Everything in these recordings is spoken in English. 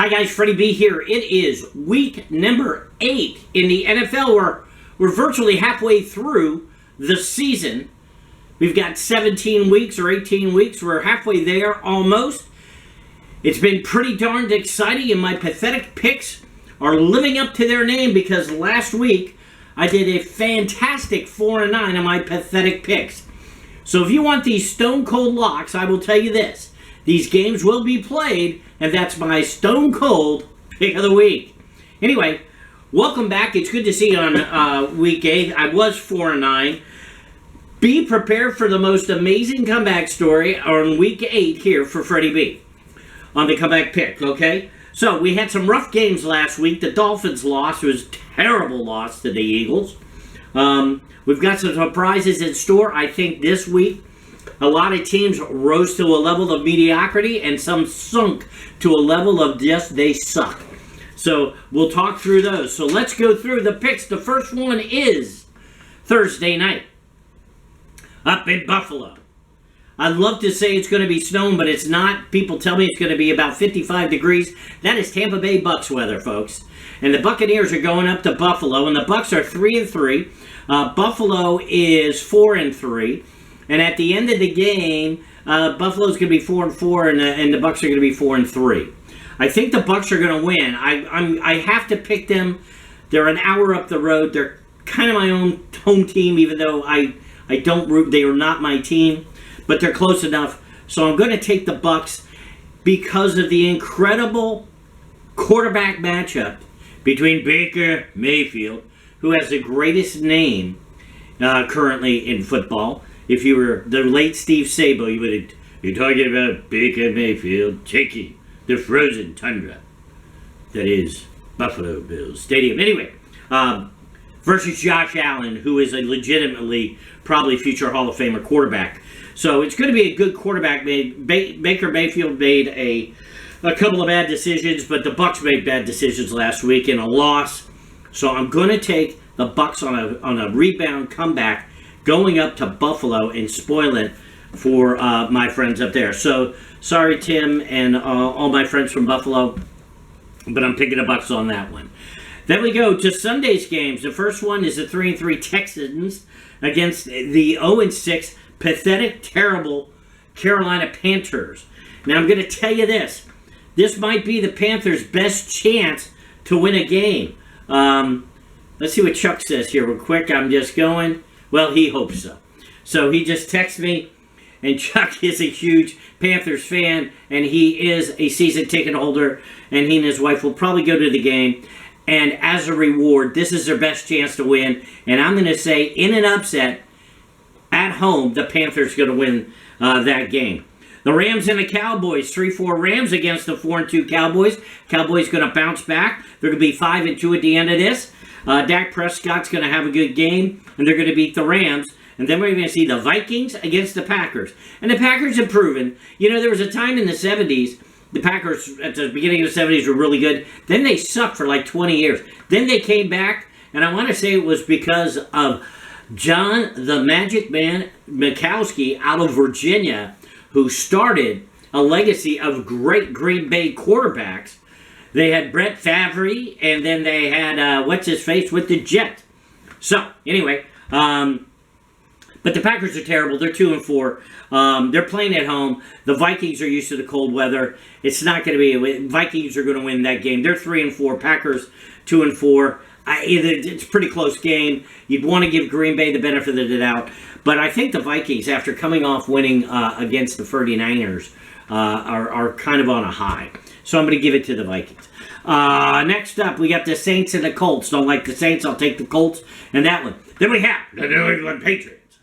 Hi guys, Freddie B here. It is week number 8 in the NFL. We're virtually halfway through the season. We've got 17 weeks or 18 weeks. We're halfway there almost. It's been pretty darned exciting, and my pathetic picks are living up to their name because last week I did a fantastic 4-9 on my pathetic picks. So if you want these stone cold locks, I will tell you this. These games will be played, and that's my stone cold pick of the week. Anyway, welcome back. It's good to see you on week 8. I was 4-9. Be prepared for the most amazing comeback story on week 8 here for Freddie B on the comeback pick, okay? So we had some rough games last week. The Dolphins lost. It was a terrible loss to the Eagles. We've got some surprises in store. I think this week a lot of teams rose to a level of mediocrity and some sunk to a level of just they suck. So we'll talk through those. So let's go through the picks. The first one is Thursday night up in Buffalo. I'd love to say it's going to be snowing, but it's not. People tell me it's going to be about 55 degrees. That is Tampa Bay Bucs weather, folks. And the Buccaneers are going up to Buffalo, and the Bucs are 3-3. Buffalo is 4-3. And at the end of the game, Buffalo's going to be 4-4, and the Bucs are going to be 4-3. I think the Bucs are going to win. I have to pick them. They're an hour up the road. They're kind of my own home team, even though I don't root. They are not my team, but they're close enough. So I'm going to take the Bucs because of the incredible quarterback matchup between Baker Mayfield, who has the greatest name currently in football. If you were the late Steve Sabo, you're talking about Baker Mayfield taking the frozen tundra that is Buffalo Bills Stadium. Anyway, versus Josh Allen, who is a legitimately probably future Hall of Famer quarterback. So it's going to be a good quarterback. Baker Mayfield made a couple of bad decisions, but the Bucs made bad decisions last week in a loss. So I'm going to take the Bucs on a rebound comeback, going up to Buffalo and spoil it for my friends up there. So, sorry, Tim, and all my friends from Buffalo, but I'm picking the Bucs on that one. Then we go to Sunday's games. The first one is the 3-3 Texans against the 0-6, pathetic, terrible Carolina Panthers. Now, I'm going to tell you this. This might be the Panthers' best chance to win a game. Let's see what Chuck says here real quick. I'm just going. Well, he hopes so. So he just texted me, and Chuck is a huge Panthers fan, and he is a season ticket holder, and he and his wife will probably go to the game. And as a reward, this is their best chance to win. And I'm going to say, in an upset, at home, the Panthers are going to win that game. The Rams and the Cowboys, 3-4 Rams against the 4-2 Cowboys. Cowboys going to bounce back. They're going to be 5-2 at the end of this. Dak Prescott's going to have a good game, and they're going to beat the Rams. And then we're going to see the Vikings against the Packers. And the Packers have proven, there was a time in the 70s, the Packers at the beginning of the 70s were really good. Then they sucked for like 20 years. Then they came back, and I want to say it was because of John the Magic Man Mikowski out of Virginia, who started a legacy of great Green Bay quarterbacks. They had Brett Favre, and then they had, what's-his-face with the Jet. So, anyway, but the Packers are terrible. They're 2-4. They're playing at home. The Vikings are used to the cold weather. It's not going to be, Vikings are going to win that game. They're 3-4. Packers 2-4. It's a pretty close game. You'd want to give Green Bay the benefit of the doubt. But I think the Vikings, after coming off winning against the 49ers, are kind of on a high. So I'm going to give it to the Vikings. Next up, we got the Saints and the Colts. Don't like the Saints, I'll take the Colts and that one. Then we have the New England Patriots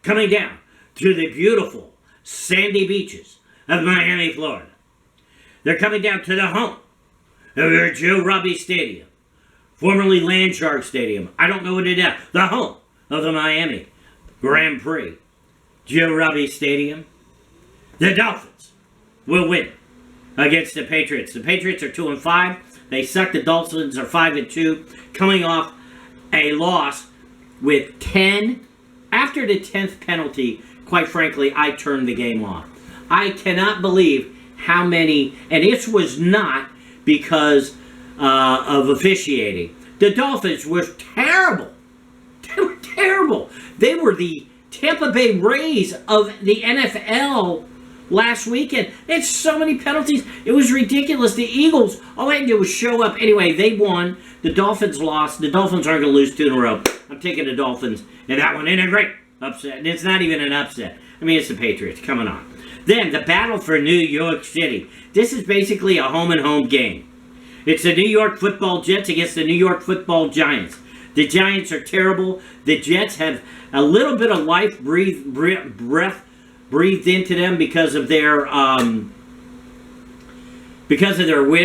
coming down to the beautiful sandy beaches of Miami, Florida. They're coming down to the home of their Joe Robbie Stadium, formerly Landshark Stadium. I don't know what it is. The home of the Miami Grand Prix. Joe Robbie Stadium. The Dolphins will win against the Patriots. The Patriots are 2-5. They suck. The Dolphins are 5-2, coming off a loss with 10. After the 10th penalty, quite frankly, I turned the game off. I cannot believe how many, and this was not because of officiating. The Dolphins were terrible. They were terrible. They were the Tampa Bay Rays of the NFL last weekend. They had so many penalties. It was ridiculous. The Eagles, all they had to do was show up. Anyway, they won. The Dolphins lost. The Dolphins aren't going to lose 2 in a row. I'm taking the Dolphins. And that one ain't a great upset. And it's not even an upset. I mean, it's the Patriots. Coming on. Then, the battle for New York City. This is basically a home-and-home game. It's the New York Football Jets against the New York Football Giants. The Giants are terrible. The Jets have a little bit of life breathed into them because of their win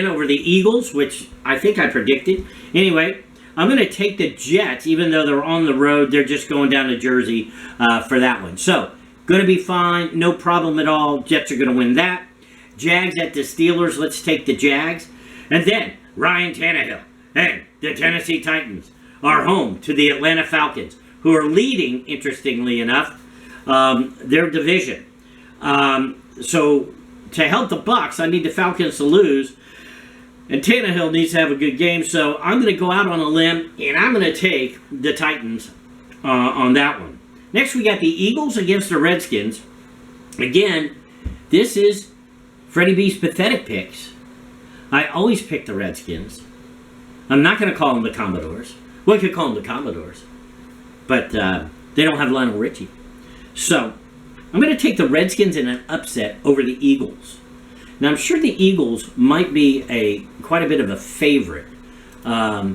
over the Eagles, which I think I predicted. Anyway, I'm going to take the Jets, even though they're on the road. They're just going down to Jersey for that one. So, going to be fine. No problem at all. Jets are going to win that. Jags at the Steelers. Let's take the Jags. And then, Ryan Tannehill and the Tennessee Titans are home to the Atlanta Falcons, who are leading, interestingly enough, their division. So, to help the Bucs, I need the Falcons to lose. And Tannehill needs to have a good game. So, I'm going to go out on a limb, and I'm going to take the Titans on that one. Next, we got the Eagles against the Redskins. Again, this is Freddie B's pathetic picks. I always pick the Redskins. I'm not going to call them the Commodores. Well, I could call them the Commodores. But they don't have Lionel Richie. So, I'm going to take the Redskins in an upset over the Eagles. Now, I'm sure the Eagles might be quite a bit of a favorite. I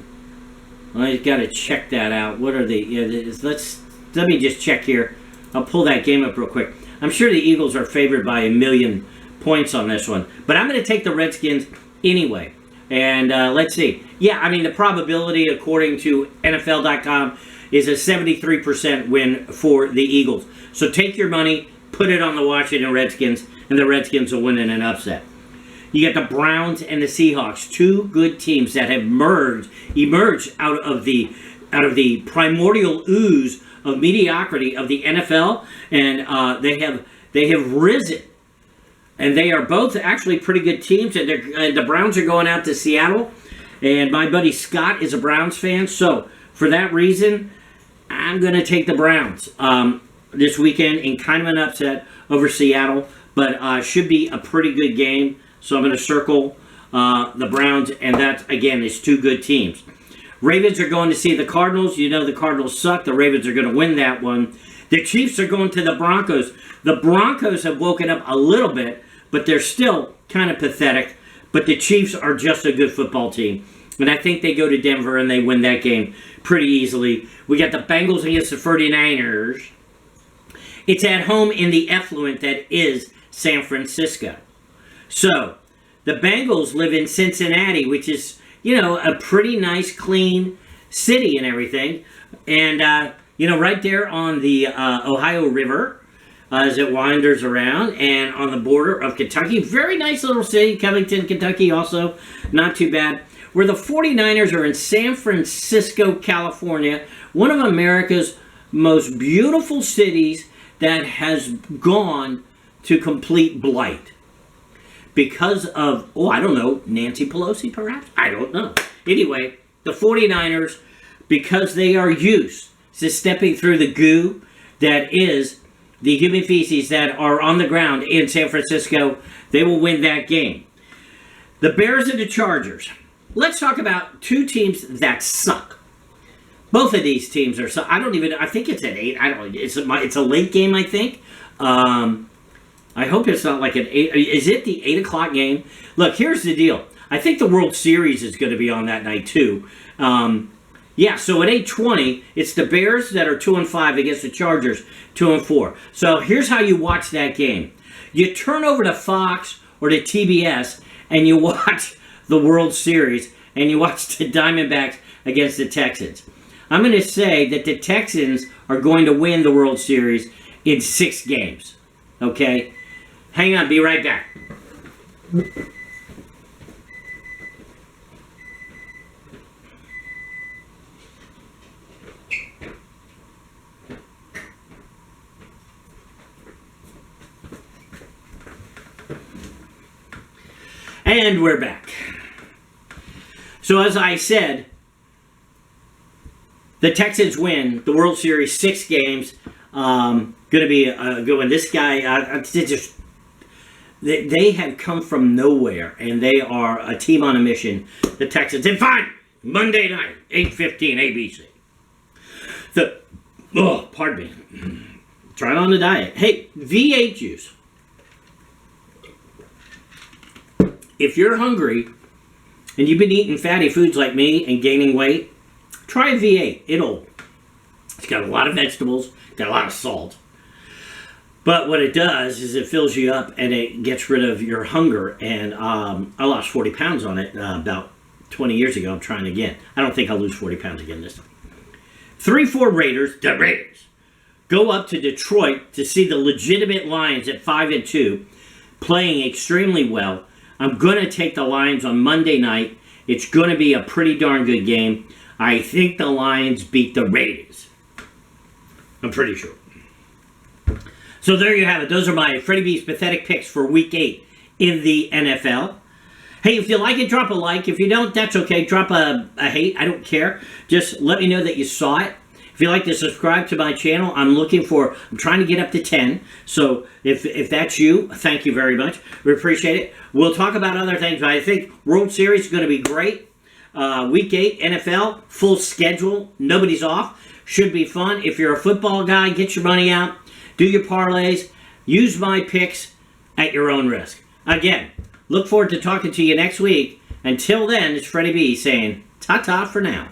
got to check that out. What are they? Let me just check here. I'll pull that game up real quick. I'm sure the Eagles are favored by 1,000,000 points on this one. But I'm going to take the Redskins anyway. And let's see. Yeah, I mean, the probability, according to NFL.com, is a 73% win for the Eagles. So take your money, put it on the Washington Redskins, and the Redskins will win in an upset. You got the Browns and the Seahawks, 2 good teams that have emerged out of the primordial ooze of mediocrity of the NFL, and they have risen. And they are both actually pretty good teams. And the Browns are going out to Seattle. And my buddy Scott is a Browns fan. So, for that reason, I'm going to take the Browns this weekend in kind of an upset over Seattle. But should be a pretty good game. So, I'm going to circle the Browns. And that, again, is 2 good teams. Ravens are going to see the Cardinals. You know the Cardinals suck. The Ravens are going to win that one. The Chiefs are going to the Broncos. The Broncos have woken up a little bit, but they're still kind of pathetic. But the Chiefs are just a good football team. And I think they go to Denver and they win that game pretty easily. We got the Bengals against the 49ers. It's at home in the effluent that is San Francisco. So, the Bengals live in Cincinnati, which is, a pretty nice, clean city and everything. And, right there on the Ohio River as it wanders around and on the border of Kentucky. Very nice little city, Covington, Kentucky also. Not too bad. Where the 49ers are in San Francisco, California. One of America's most beautiful cities that has gone to complete blight. Because of, Nancy Pelosi perhaps? I don't know. Anyway, the 49ers, because they are used to stepping through the goo that is the human feces that are on the ground in San Francisco, they will win that game. The Bears and the Chargers. Let's talk about 2 teams that suck. Both of these teams are, I think it's at 8. It's a late game, I think. I hope it's not like an 8. Is it the 8 o'clock game? Look, here's the deal. I think the World Series is going to be on that night, too. So at 8:20, it's the Bears that are 2-5 against the Chargers, 2-4. So here's how you watch that game. You turn over to Fox or to TBS, and you watch the World Series, and you watch the Diamondbacks against the Texans. I'm going to say that the Texans are going to win the World Series in 6 games. Okay? Hang on, be right back. And we're back. So as I said, the Texans win the World Series 6 games. Going to be a good one. This guy, they have come from nowhere, and they are a team on a mission. The Texans. And fine, Monday night, 8:15 ABC. Pardon me. Trying on the diet. Hey, V8 juice. If you're hungry and you've been eating fatty foods like me and gaining weight, try a V8. It's got a lot of vegetables, got a lot of salt. But what it does is it fills you up and it gets rid of your hunger. And I lost 40 pounds on it about 20 years ago. I'm trying again. I don't think I'll lose 40 pounds again this time. 3-4 Raiders, the Raiders, go up to Detroit to see the legitimate Lions at 5-2, playing extremely well. I'm going to take the Lions on Monday night. It's going to be a pretty darn good game. I think the Lions beat the Raiders. I'm pretty sure. So there you have it. Those are my Freddie B's pathetic picks for Week 8 in the NFL. Hey, if you like it, drop a like. If you don't, that's okay. Drop a hate. I don't care. Just let me know that you saw it. If you'd like to subscribe to my channel, I'm trying to get up to 10. So if that's you, thank you very much. We appreciate it. We'll talk about other things, but I think World Series is going to be great. Week 8, NFL, full schedule. Nobody's off. Should be fun. If you're a football guy, get your money out. Do your parlays. Use my picks at your own risk. Again, look forward to talking to you next week. Until then, it's Freddie B saying ta-ta for now.